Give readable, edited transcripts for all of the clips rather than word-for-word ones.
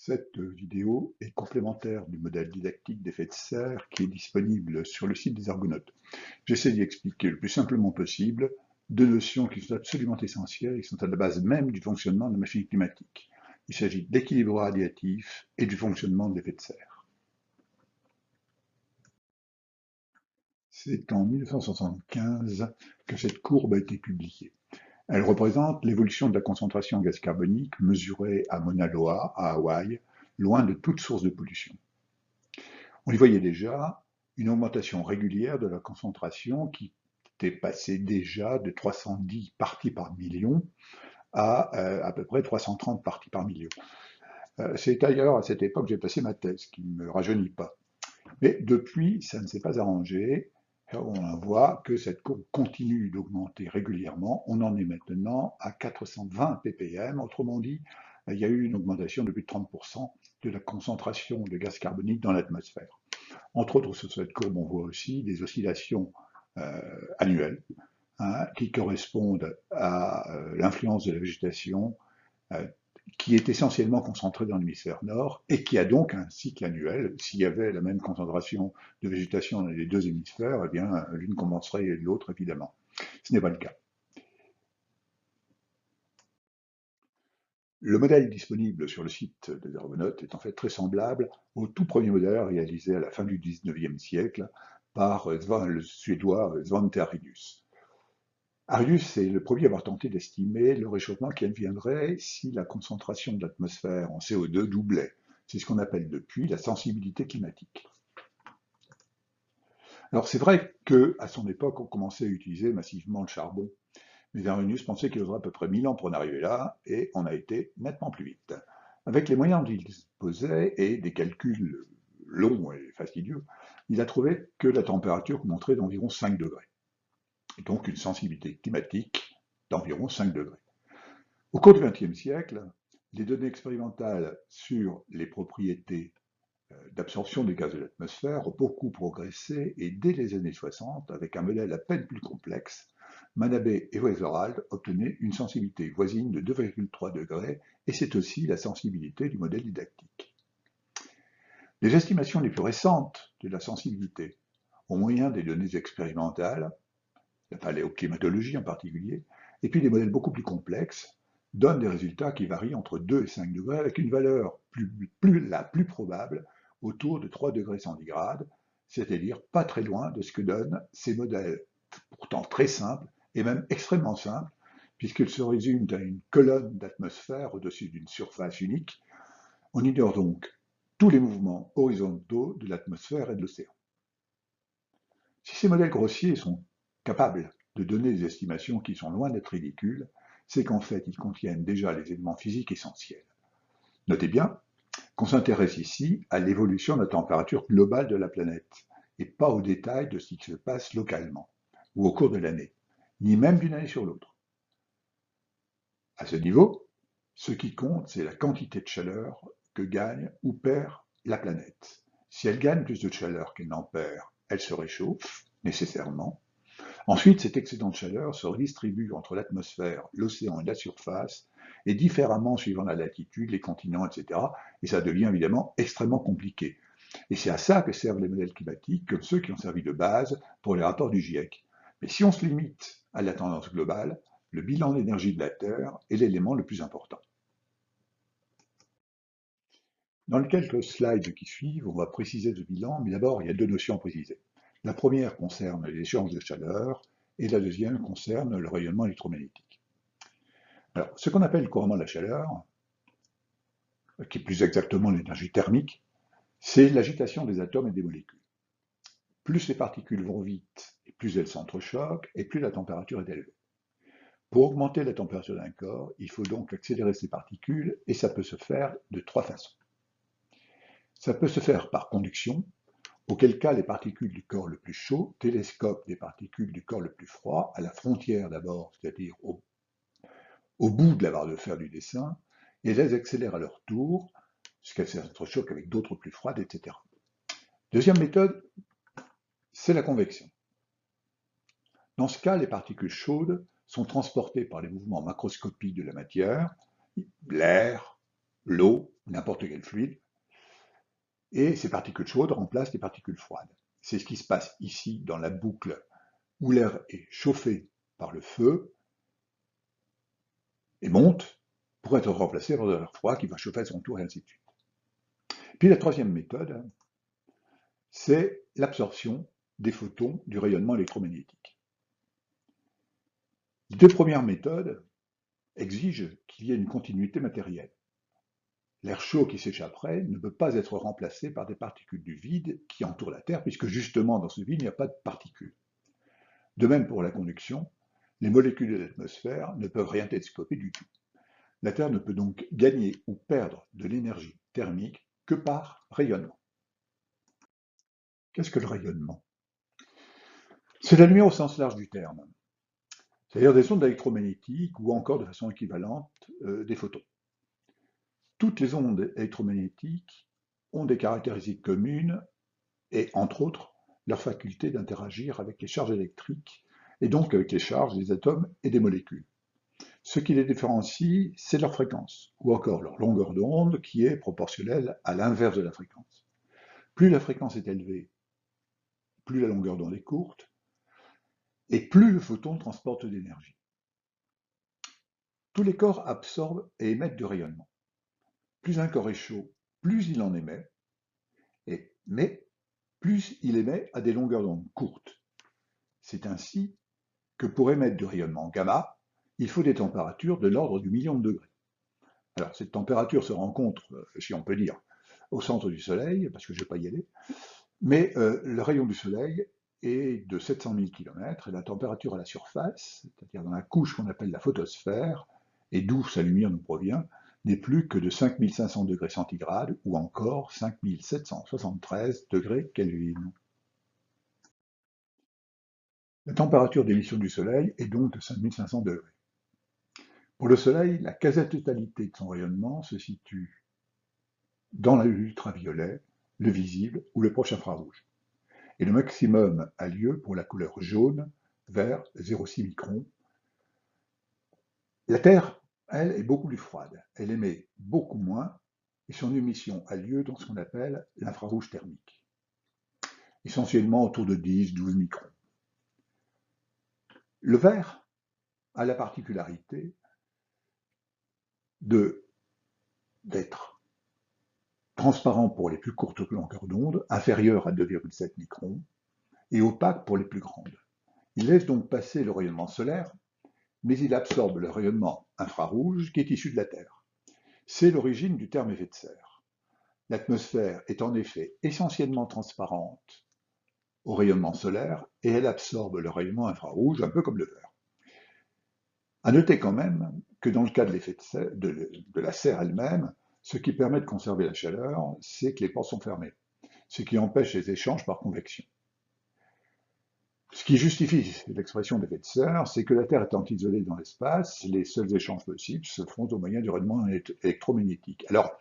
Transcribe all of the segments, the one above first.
Cette vidéo est complémentaire du modèle didactique d'effet de serre qui est disponible sur le site des Argonautes. J'essaie d'y expliquer le plus simplement possible deux notions qui sont absolument essentielles et qui sont à la base même du fonctionnement de la machine climatique. Il s'agit d'équilibre radiatif et du fonctionnement de l'effet de serre. C'est en 1975 que cette courbe a été publiée. Elle représente l'évolution de la concentration en gaz carbonique mesurée à Mauna Loa, à Hawaï, loin de toute source de pollution. On y voyait déjà une augmentation régulière de la concentration qui était passée déjà de 310 parties par million à peu près 330 parties par million. C'est d'ailleurs à cette époque que j'ai passé ma thèse, qui ne me rajeunit pas. Mais depuis, ça ne s'est pas arrangé. On voit que cette courbe continue d'augmenter régulièrement. On en est maintenant à 420 ppm. Autrement dit, il y a eu une augmentation de plus de 30% de la concentration de gaz carbonique dans l'atmosphère. Entre autres, sur cette courbe, on voit aussi des oscillations annuelles qui correspondent à l'influence de la végétation qui est essentiellement concentrée dans l'hémisphère nord et qui a donc un cycle annuel. S'il y avait la même concentration de végétation dans les deux hémisphères, eh bien, l'une compenserait l'autre, évidemment. Ce n'est pas le cas. Le modèle disponible sur le site des Argonautes est en fait très semblable au tout premier modèle réalisé à la fin du XIXe siècle par le Suédois Svante Arrhenius. Arrhenius est le premier à avoir tenté d'estimer le réchauffement qui adviendrait si la concentration de l'atmosphère en CO2 doublait. C'est ce qu'on appelle depuis la sensibilité climatique. Alors c'est vrai qu'à son époque, on commençait à utiliser massivement le charbon, mais Arrhenius pensait qu'il faudrait à peu près 1000 ans pour en arriver là, et on a été nettement plus vite. Avec les moyens dont il disposait et des calculs longs et fastidieux, il a trouvé que la température montrait d'environ 5 degrés, et donc une sensibilité climatique d'environ 5 degrés. Au cours du XXe siècle, les données expérimentales sur les propriétés d'absorption des gaz de l'atmosphère ont beaucoup progressé et dès les années 60, avec un modèle à peine plus complexe, Manabe et Weatherald obtenaient une sensibilité voisine de 2,3 degrés et c'est aussi la sensibilité du modèle didactique. Les estimations les plus récentes de la sensibilité, au moyen des données expérimentales, la paléoclimatologie en particulier, et puis des modèles beaucoup plus complexes, donnent des résultats qui varient entre 2 et 5 degrés avec une valeur la plus probable autour de 3 degrés centigrades, c'est-à-dire pas très loin de ce que donnent ces modèles pourtant très simples et même extrêmement simples, puisqu'ils se résument à une colonne d'atmosphère au-dessus d'une surface unique. On ignore donc tous les mouvements horizontaux de l'atmosphère et de l'océan. Si ces modèles grossiers sont capables de donner des estimations qui sont loin d'être ridicules, c'est qu'en fait ils contiennent déjà les éléments physiques essentiels. Notez bien qu'on s'intéresse ici à l'évolution de la température globale de la planète, et pas aux détails de ce qui se passe localement, ou au cours de l'année, ni même d'une année sur l'autre. À ce niveau, ce qui compte, c'est la quantité de chaleur que gagne ou perd la planète. Si elle gagne plus de chaleur qu'elle n'en perd, elle se réchauffe, nécessairement. Ensuite, cet excédent de chaleur se redistribue entre l'atmosphère, l'océan et la surface, et différemment suivant la latitude, les continents, etc. Et ça devient évidemment extrêmement compliqué. Et c'est à ça que servent les modèles climatiques, comme ceux qui ont servi de base pour les rapports du GIEC. Mais si on se limite à la tendance globale, le bilan d'énergie de la Terre est l'élément le plus important. Dans les quelques slides qui suivent, on va préciser ce bilan, mais d'abord, il y a deux notions à préciser. La première concerne les échanges de chaleur, et la deuxième concerne le rayonnement électromagnétique. Alors, ce qu'on appelle couramment la chaleur, qui est plus exactement l'énergie thermique, c'est l'agitation des atomes et des molécules. Plus les particules vont vite, et plus elles s'entrechoquent, et plus la température est élevée. Pour augmenter la température d'un corps, il faut donc accélérer ces particules, et ça peut se faire de trois façons. Ça peut se faire par conduction, auquel cas les particules du corps le plus chaud télescopent les particules du corps le plus froid, à la frontière d'abord, c'est-à-dire au bout de la barre de fer du dessin, et les accélèrent à leur tour, jusqu'à s'entrechoquent avec d'autres plus froides, etc. Deuxième méthode, c'est la convection. Dans ce cas, les particules chaudes sont transportées par les mouvements macroscopiques de la matière, l'air, l'eau, n'importe quel fluide, et ces particules chaudes remplacent les particules froides. C'est ce qui se passe ici dans la boucle où l'air est chauffé par le feu et monte pour être remplacé par de l'air froid qui va chauffer à son tour et ainsi de suite. Puis la troisième méthode, c'est l'absorption des photons du rayonnement électromagnétique. Les deux premières méthodes exigent qu'il y ait une continuité matérielle. L'air chaud qui s'échapperait ne peut pas être remplacé par des particules du vide qui entourent la Terre, puisque justement dans ce vide, il n'y a pas de particules. De même pour la conduction, les molécules de l'atmosphère ne peuvent rien télescoper du tout. La Terre ne peut donc gagner ou perdre de l'énergie thermique que par rayonnement. Qu'est-ce que le rayonnement? C'est la lumière au sens large du terme, c'est-à-dire des ondes électromagnétiques ou encore de façon équivalente des photons. Toutes les ondes électromagnétiques ont des caractéristiques communes et, entre autres, leur faculté d'interagir avec les charges électriques et donc avec les charges des atomes et des molécules. Ce qui les différencie, c'est leur fréquence, ou encore leur longueur d'onde qui est proportionnelle à l'inverse de la fréquence. Plus la fréquence est élevée, plus la longueur d'onde est courte, et plus le photon transporte d'énergie. Tous les corps absorbent et émettent du rayonnement. Plus un corps est chaud, plus il en émet, mais plus il émet à des longueurs d'onde courtes. C'est ainsi que pour émettre du rayonnement gamma, il faut des températures de l'ordre du million de degrés. Alors, cette température se rencontre, si on peut dire, au centre du Soleil, parce que je ne vais pas y aller, mais le rayon du Soleil est de 700 000 km, et la température à la surface, c'est-à-dire dans la couche qu'on appelle la photosphère, et d'où sa lumière nous provient, n'est plus que de 5500 degrés centigrades, ou encore 5773 degrés Kelvin. La température d'émission du Soleil est donc de 5500 degrés. Pour le Soleil, la quasi-totalité de son rayonnement se situe dans l'ultraviolet, le visible ou le proche infrarouge. Et le maximum a lieu pour la couleur jaune vers 0,6 microns. La Terre, elle, est beaucoup plus froide. Elle émet beaucoup moins et son émission a lieu dans ce qu'on appelle l'infrarouge thermique, essentiellement autour de 10-12 microns. Le vert a la particularité d'être transparent pour les plus courtes longueurs d'onde, inférieur à 2,7 microns, et opaque pour les plus grandes. Il laisse donc passer le rayonnement solaire, mais il absorbe le rayonnement infrarouge qui est issu de la Terre. C'est l'origine du terme effet de serre. L'atmosphère est en effet essentiellement transparente au rayonnement solaire et elle absorbe le rayonnement infrarouge un peu comme le verre. À noter quand même que dans le cas de l'effet de la serre elle-même, ce qui permet de conserver la chaleur, c'est que les portes sont fermées, ce qui empêche les échanges par convection. Ce qui justifie l'expression d'effet de serre, c'est que la Terre étant isolée dans l'espace, les seuls échanges possibles se font au moyen du rayonnement électromagnétique. Alors,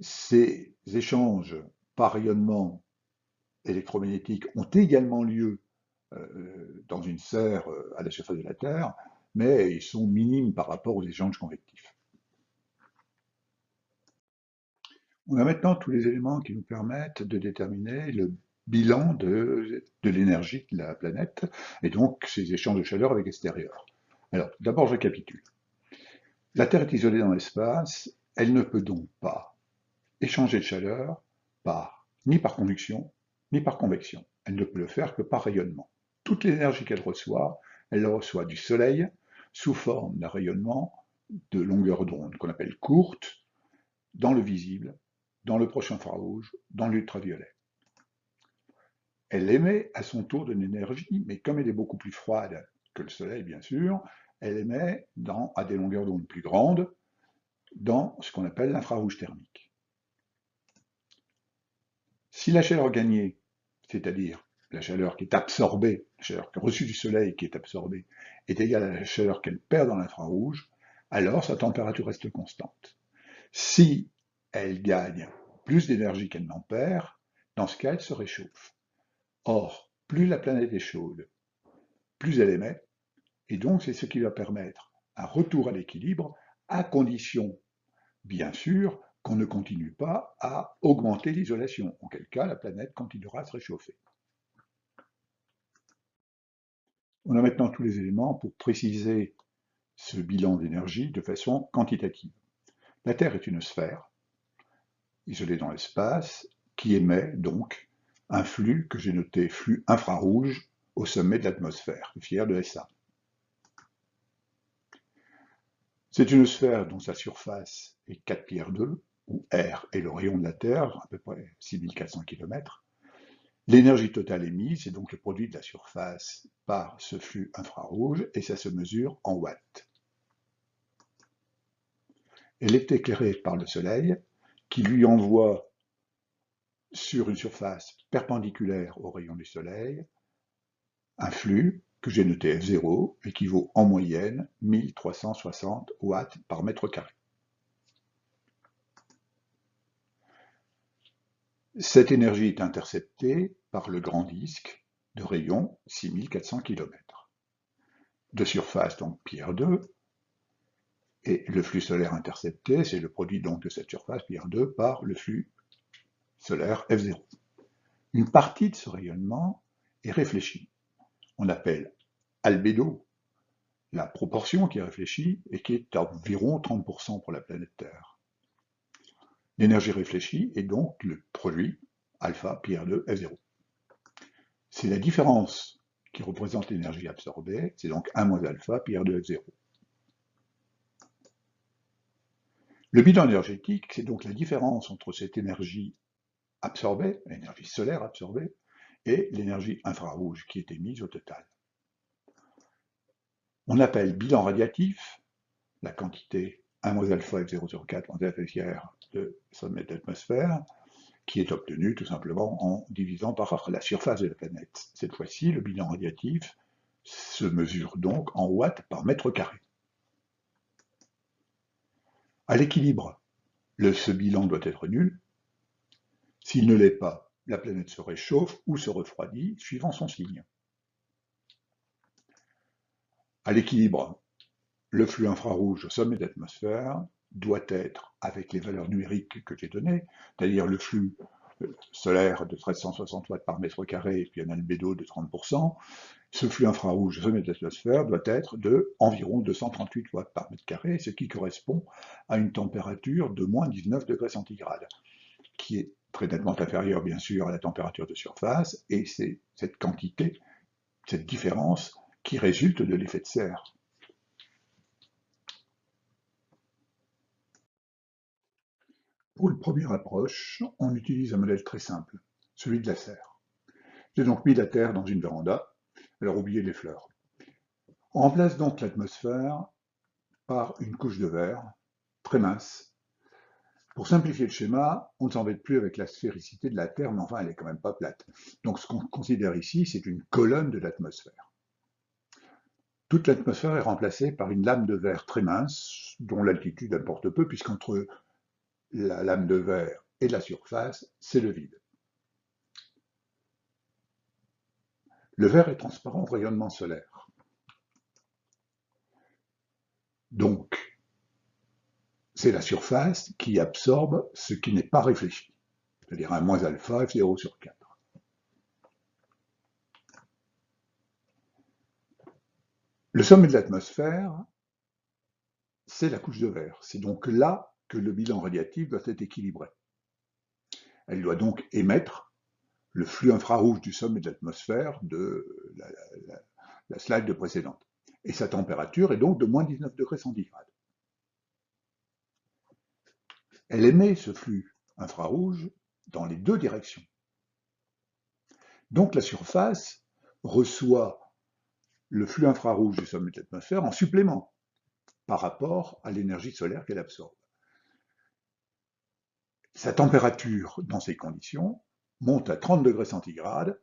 ces échanges par rayonnement électromagnétique ont également lieu dans une serre à la surface de la Terre, mais ils sont minimes par rapport aux échanges convectifs. On a maintenant tous les éléments qui nous permettent de déterminer le bilan de l'énergie de la planète, et donc ces échanges de chaleur avec l'extérieur. Alors, d'abord, je récapitule. La Terre est isolée dans l'espace, elle ne peut donc pas échanger de chaleur ni par conduction, ni par convection. Elle ne peut le faire que par rayonnement. Toute l'énergie qu'elle reçoit, elle la reçoit du Soleil sous forme d'un rayonnement de longueur d'onde qu'on appelle courte, dans le visible, dans le proche infrarouge, dans l'ultraviolet. Elle émet à son tour de l'énergie, mais comme elle est beaucoup plus froide que le Soleil, bien sûr, elle émet à des longueurs d'onde plus grandes, dans ce qu'on appelle l'infrarouge thermique. Si la chaleur gagnée, c'est-à-dire la chaleur qui est absorbée, la chaleur reçue du Soleil qui est absorbée, est égale à la chaleur qu'elle perd dans l'infrarouge, alors sa température reste constante. Si elle gagne plus d'énergie qu'elle n'en perd, dans ce cas, elle se réchauffe. Or, plus la planète est chaude, plus elle émet, et donc c'est ce qui va permettre un retour à l'équilibre, à condition bien sûr qu'on ne continue pas à augmenter l'isolation, auquel cas la planète continuera à se réchauffer. On a maintenant tous les éléments pour préciser ce bilan d'énergie de façon quantitative. La Terre est une sphère, isolée dans l'espace, qui émet donc un flux que j'ai noté flux infrarouge au sommet de l'atmosphère, le fier de SA. C'est une sphère dont sa surface est 4πr2, où R est le rayon de la Terre, à peu près 6400 km. L'énergie totale émise, c'est donc le produit de la surface par ce flux infrarouge, et ça se mesure en watts. Elle est éclairée par le Soleil, qui lui envoie sur une surface perpendiculaire au rayon du Soleil un flux que j'ai noté F0 et qui vaut en moyenne 1360 watts par mètre carré. Cette énergie est interceptée par le grand disque de rayon 6400 km. De surface, donc πr2, et le flux solaire intercepté, c'est le produit donc de cette surface πr2 par le flux solaire F0. Une partie de ce rayonnement est réfléchie. On appelle albédo la proportion qui est réfléchie et qui est d'environ 30% pour la planète Terre. L'énergie réfléchie est donc le produit alpha πr2 F0. C'est la différence qui représente l'énergie absorbée, c'est donc 1 moins alpha πr2 F0. Le bilan énergétique, c'est donc la différence entre cette énergie absorbée, l'énergie solaire absorbée, et l'énergie infrarouge qui est émise au total. On appelle bilan radiatif la quantité 1 moins alpha F0 sur 4 moins alpha fier de sommet de l'atmosphère, qui est obtenue tout simplement en divisant par la surface de la planète. Cette fois-ci, le bilan radiatif se mesure donc en watts par mètre carré. À l'équilibre, ce bilan doit être nul. S'il ne l'est pas, la planète se réchauffe ou se refroidit suivant son signe. À l'équilibre, le flux infrarouge au sommet de l'atmosphère doit être, avec les valeurs numériques que j'ai données, c'est-à-dire le flux solaire de 1360 watts par mètre carré et puis un albédo de 30%, ce flux infrarouge au sommet de l'atmosphère doit être de environ 238 watts par mètre carré, ce qui correspond à une température de moins 19 degrés centigrades, qui est très nettement inférieure bien sûr à la température de surface, et c'est cette quantité, cette différence qui résulte de l'effet de serre. Pour une première approche, on utilise un modèle très simple, celui de la serre. J'ai donc mis la Terre dans une véranda, alors oubliez les fleurs. On remplace donc l'atmosphère par une couche de verre, très mince. Pour simplifier le schéma, on ne s'embête plus avec la sphéricité de la Terre, mais enfin elle est quand même pas plate. Donc ce qu'on considère ici, c'est une colonne de l'atmosphère. Toute l'atmosphère est remplacée par une lame de verre très mince, dont l'altitude importe peu, puisqu'entre la lame de verre et la surface, c'est le vide. Le verre est transparent au rayonnement solaire. Donc, c'est la surface qui absorbe ce qui n'est pas réfléchi, c'est-à-dire un moins alpha F0 sur 4. Le sommet de l'atmosphère, c'est la couche de verre. C'est donc là que le bilan radiatif doit être équilibré. Elle doit donc émettre le flux infrarouge du sommet de l'atmosphère de la slide précédente. Et sa température est donc de moins 19 degrés centigrades. Elle émet ce flux infrarouge dans les deux directions. Donc la surface reçoit le flux infrarouge du sommet de l'atmosphère en supplément par rapport à l'énergie solaire qu'elle absorbe. Sa température dans ces conditions monte à 30 degrés centigrades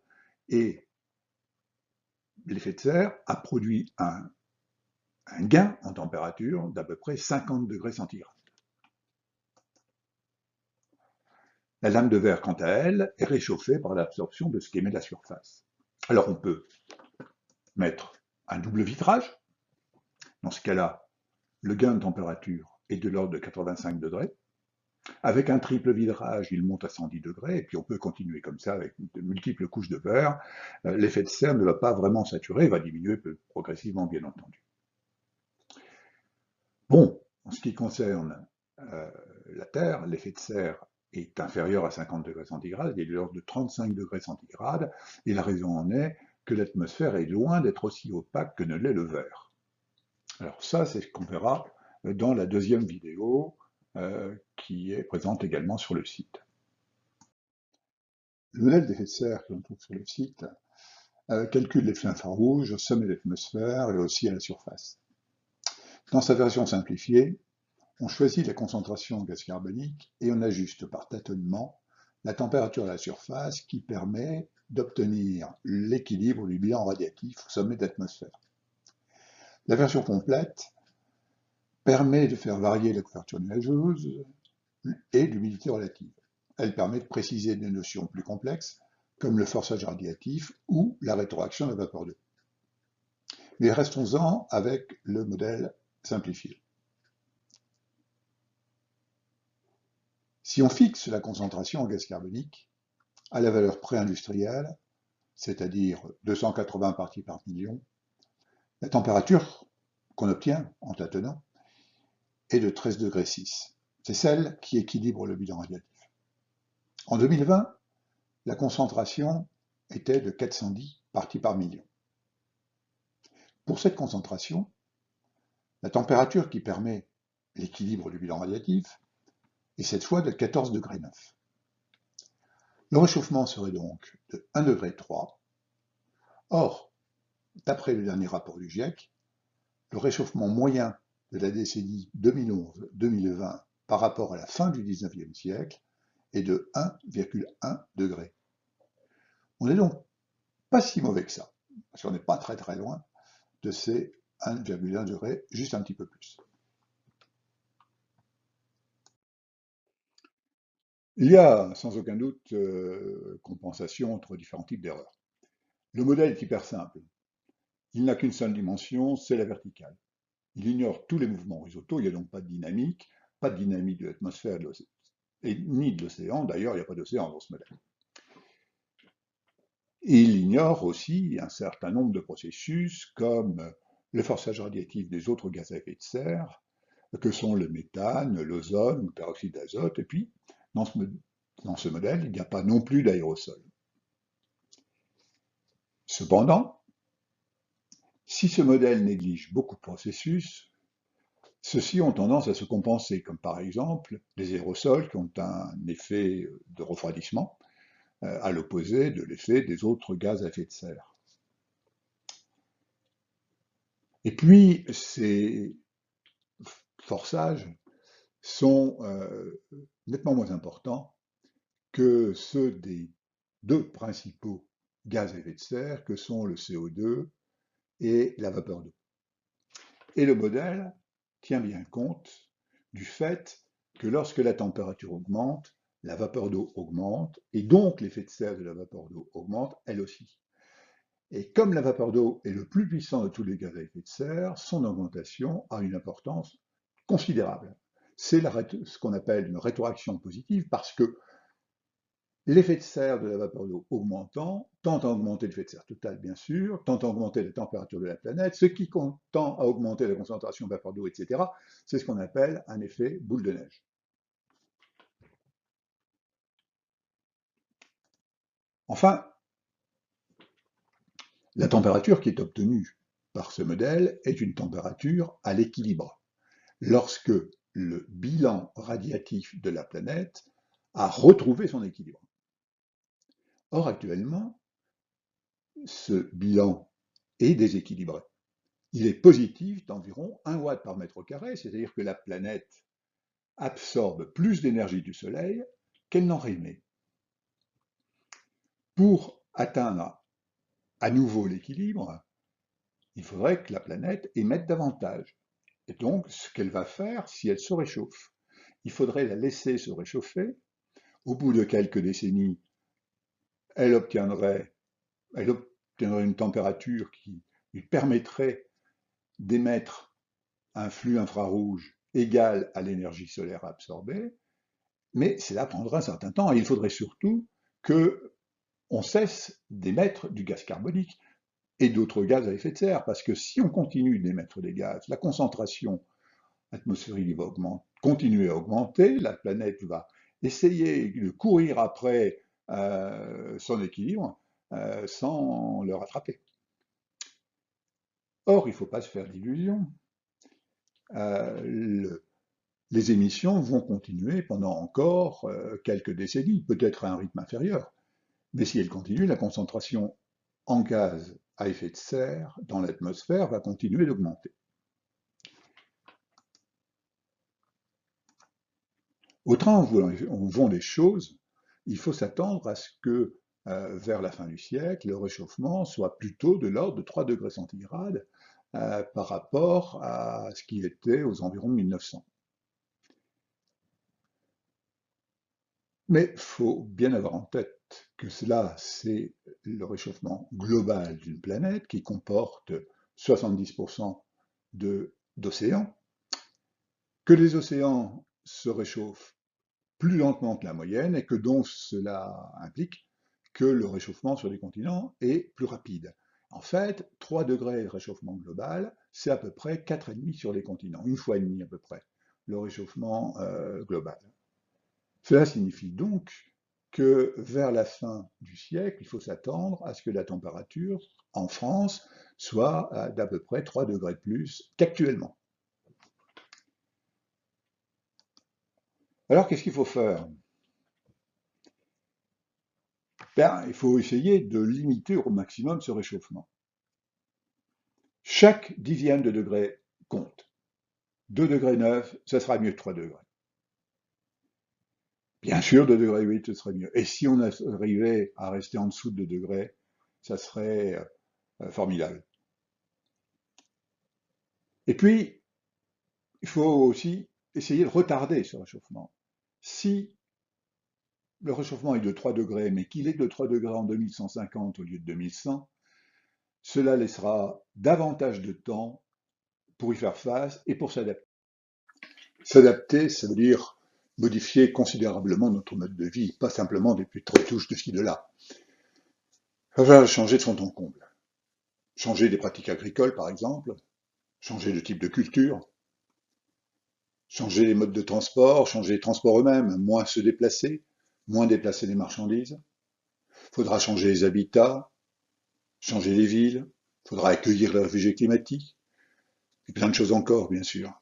et l'effet de serre a produit un gain en température d'à peu près 50 degrés centigrades. La lame de verre, quant à elle, est réchauffée par l'absorption de ce qu'émet la surface. Alors on peut mettre un double vitrage. Dans ce cas-là, le gain de température est de l'ordre de 85 degrés. Avec un triple vitrage, il monte à 110 degrés, et puis on peut continuer comme ça avec de multiples couches de verre. L'effet de serre ne va pas vraiment saturer, il va diminuer progressivement, bien entendu. Bon, en ce qui concerne euh, la Terre, l'effet de serre est inférieur à 50 degrés centigrades, il est de l'ordre de 35 degrés centigrades, et la raison en est que l'atmosphère est loin d'être aussi opaque que ne l'est le verre. Alors ça, c'est ce qu'on verra dans la deuxième vidéo qui est présente également sur le site. Le modèle d'effet de serre que l'on trouve sur le site calcule l'effet infrarouge au sommet de l'atmosphère et aussi à la surface. Dans sa version simplifiée, on choisit la concentration en gaz carbonique et on ajuste par tâtonnement la température à la surface qui permet d'obtenir l'équilibre du bilan radiatif au sommet de l'atmosphère. La version complète permet de faire varier la couverture nuageuse et l'humidité relative. Elle permet de préciser des notions plus complexes comme le forçage radiatif ou la rétroaction de la vapeur d'eau. Mais restons-en avec le modèle simplifié. Si on fixe la concentration en gaz carbonique à la valeur pré-industrielle, c'est-à-dire 280 parties par million, la température qu'on obtient en tâtonnant est de 13,6 degrés. C'est celle qui équilibre le bilan radiatif. En 2020, la concentration était de 410 parties par million. Pour cette concentration, la température qui permet l'équilibre du bilan radiatif est cette fois de 14,9 degrés. Le réchauffement serait donc de 1,3 degré. Or, d'après le dernier rapport du GIEC, le réchauffement moyen de la décennie 2011-2020 par rapport à la fin du XIXe siècle est de 1,1 degré. On n'est donc pas si mauvais que ça, parce qu'on n'est pas très très loin de ces 1,1 degré, juste un petit peu plus. Il y a sans aucun doute compensation entre différents types d'erreurs. Le modèle est hyper simple. Il n'a qu'une seule dimension, c'est la verticale. Il ignore tous les mouvements horizontaux, il n'y a donc pas de dynamique de l'atmosphère ni de l'océan. D'ailleurs, il n'y a pas d'océan dans ce modèle. Et il ignore aussi un certain nombre de processus comme le forçage radiatif des autres gaz à effet de serre, que sont le méthane, l'ozone, le peroxyde d'azote, et puis dans ce modèle, il n'y a pas non plus d'aérosol. Cependant, si ce modèle néglige beaucoup de processus, ceux-ci ont tendance à se compenser, comme par exemple les aérosols qui ont un effet de refroidissement, à l'opposé de l'effet des autres gaz à effet de serre. Et puis, ces forçages sont nettement moins importants que ceux des deux principaux gaz à effet de serre, que sont le CO2 et la vapeur d'eau. Et le modèle tient bien compte du fait que lorsque la température augmente, la vapeur d'eau augmente, et donc l'effet de serre de la vapeur d'eau augmente elle aussi. Et comme la vapeur d'eau est le plus puissant de tous les gaz à effet de serre, son augmentation a une importance considérable. C'est ce qu'on appelle une rétroaction positive, parce que l'effet de serre de la vapeur d'eau augmentant tend à augmenter l'effet de serre total, bien sûr, tend à augmenter la température de la planète, ce qui tend à augmenter la concentration de vapeur d'eau, etc. C'est ce qu'on appelle un effet boule de neige. Enfin, la température qui est obtenue par ce modèle est une température à l'équilibre, lorsque le bilan radiatif de la planète a retrouvé son équilibre. Or, actuellement, ce bilan est déséquilibré. Il est positif d'environ 1 watt par mètre carré, c'est-à-dire que la planète absorbe plus d'énergie du Soleil qu'elle n'en réémet. Pour atteindre à nouveau l'équilibre, il faudrait que la planète émette davantage. Et donc, ce qu'elle va faire si elle se réchauffe, il faudrait la laisser se réchauffer. Au bout de quelques décennies, elle obtiendrait une température qui lui permettrait d'émettre un flux infrarouge égale à l'énergie solaire absorbée, mais cela prendra un certain temps et il faudrait surtout qu'on cesse d'émettre du gaz carbonique et d'autres gaz à effet de serre, parce que si on continue d'émettre des gaz, la concentration atmosphérique va continuer à augmenter, la planète va essayer de courir après son équilibre sans le rattraper. Or, il ne faut pas se faire d'illusions. Les émissions vont continuer pendant encore quelques décennies, peut-être à un rythme inférieur. Mais si elles continuent, la concentration en gaz à effet de serre dans l'atmosphère va continuer d'augmenter. Au train où vont les choses, il faut s'attendre à ce que, vers la fin du siècle, le réchauffement soit plutôt de l'ordre de 3 degrés centigrades par rapport à ce qu'il était aux environs de 1900. Mais il faut bien avoir en tête que cela, c'est le réchauffement global d'une planète qui comporte 70% d'océans, que les océans se réchauffent plus lentement que la moyenne et que donc cela implique que le réchauffement sur les continents est plus rapide. En fait, 3 degrés de réchauffement global, c'est à peu près 4,5 sur les continents, une fois et demie à peu près, le réchauffement global. Cela signifie donc que vers la fin du siècle, il faut s'attendre à ce que la température en France soit d'à peu près 3 degrés de plus qu'actuellement. Alors qu'est-ce qu'il faut faire? Ben, il faut essayer de limiter au maximum ce réchauffement. Chaque dixième de degré compte. 2 degrés 9, ça sera mieux que 3 degrés. Bien sûr, 2 degrés 8, ce serait mieux. Et si on arrivait à rester en dessous de 2 degrés, ça serait formidable. Et puis, il faut aussi essayer de retarder ce réchauffement. Si le réchauffement est de 3 degrés, mais qu'il est de 3 degrés en 2150 au lieu de 2100, cela laissera davantage de temps pour y faire face et pour s'adapter. S'adapter, ça veut dire modifier considérablement notre mode de vie, pas simplement des petites retouches de ci, de là. Ça va changer de fond en comble. Changer des pratiques agricoles, par exemple, changer de type de culture, changer les modes de transport, changer les transports eux-mêmes, moins se déplacer, moins déplacer les marchandises. Il faudra changer les habitats, changer les villes, il faudra accueillir les réfugiés climatiques, et plein de choses encore, bien sûr.